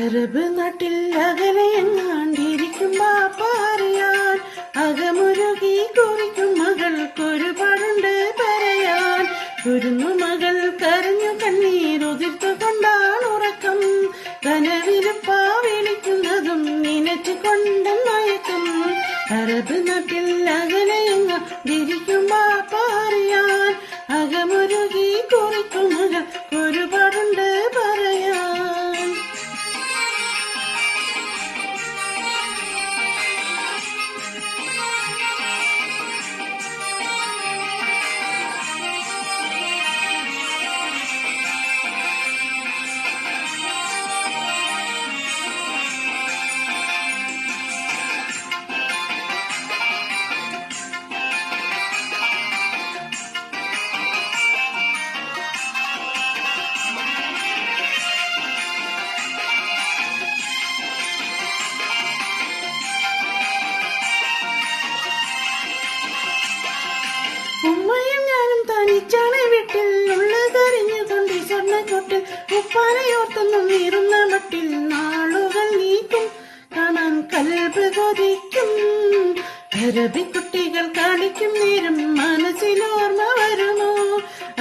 Arab നാട്ടിൽ അകലെയെങ്ങാണ്ടിരിക്കും പാറിയാൻ അകമുരുകി കുറിക്കും മകൾക്കൊരുപാടുണ്ട് പറയാൻ. കുരുന്നു മകൾ കരഞ്ഞു കണ്ണീരുതിർത്തു കൊണ്ടാണ് ഉറക്കം. കനവിലുപ്പാ വിളിക്കുന്നതും നിനച്ചു കൊണ്ട് മയക്കം. അറബ് നാട്ടിൽ അകലെയെങ്ങാണ്ടിരിക്കും പാറിയാൻ അകമുരുകി കുറിക്കും മകൾക്കൊരുപാടുണ്ട് പറയാൻ. ഉമ്മയും ഞാനും തനിച്ചാണ് വീട്ടിൽ ഉള്ളതറിഞ്ഞുകൊണ്ട് സ്വർണ്ണക്കൊട്ടിൽ ഉപ്പാനയോർത്തൊന്നും നീറുന്ന മട്ടിൽ നാളുകൾ നീക്കും കാണാൻ കൽബ് കൊതിക്കും. അറബിക്കുട്ടികൾ കളിക്കും നേരം മനസ്സിലോർമ്മ വരുമോ?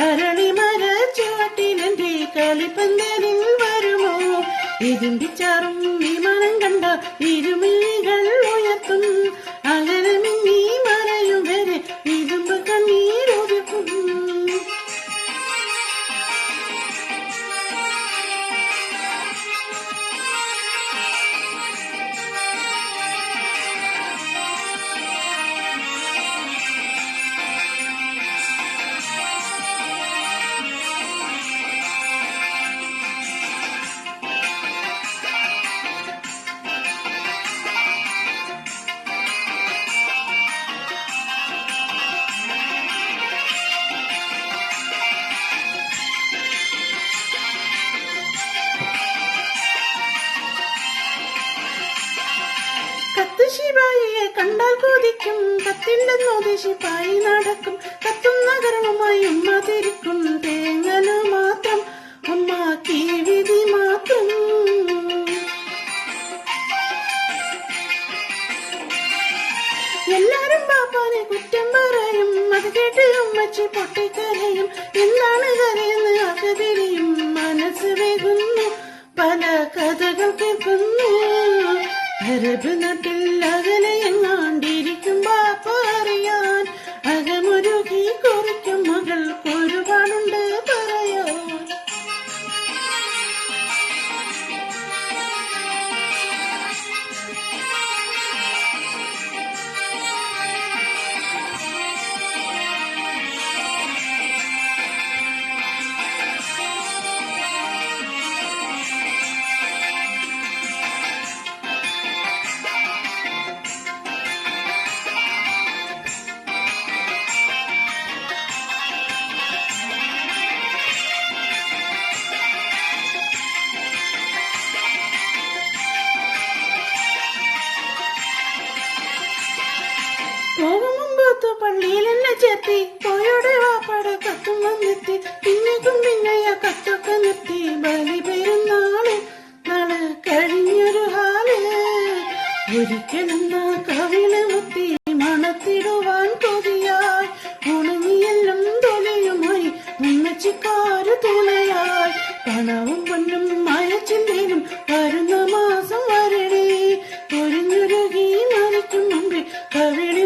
അരളിമര ചുവട്ടിലെന്റെ കളിപ്പന്തലിൽ വരുമോ? ഇരുമ്പിച്ചാറും വിമാനം കണ്ട ഇരുമിഴികൾ ഉയർത്തും. അകലെ മിന്നി മറയും വരെ ഇരുമ്പ് കണ്ണീരൊതുക്കും. ശിപായിയെ കണ്ടാൽ കൊതിക്കും. കത്തില്ലെന്നോതി ശിപായി നടക്കും. കത്തും നഗരവുമായി ഉമ്മ തിരിക്കും. തേങ്ങലു മാത്രം ഉമ്മാക്കി വിധി മാത്രം. എല്ലാരും പാപ്പാനെ കുറ്റം പറയും. അത് കേട്ട് ഉമ്മച്ചി പൊട്ടിക്കരയും. എന്താണ് കരയെന്ന് അകതിരിയും. മനസ്സ് വേകുന്നു, പല കഥകൾ കേൾക്കുന്നു. അറബ് നാട്ടിൽ അകലെയെങ്ങാണ്ടിരിക്കും പാറിയാൻ അകമുരുകി കുറിക്കും മകൾക്കൊരുപാടുണ്ട് പറയാൻ. പോകും മുമ്പത്ത് പള്ളിയിൽ എന്നെ ചേർത്തി. പോയോടെ വാപ്പാടെ കത്തും വന്നെത്തി. പിന്നേക്കും പിന്നെയ കത്തൊക്കെ നിർത്തി. ബലി പെരുന്നാള് നാളെ കഴിഞ്ഞൊരു ഹാല്. ഒരിക്കലെന്ന കവിള് മുത്തി മണത്തിടുവാൻ കൊതിയായി. ഉണങ്ങിയെല്ലാം തൊലയുമായി ഉമ്മച്ചിക്കാര് തുണയായി. പണവും പൊന്നും മയച്ചിന്തേനും വരുന്ന മാസം വരണേ. പൊരിഞ്ഞുരുകി മരിക്കും മുമ്പേ കവിള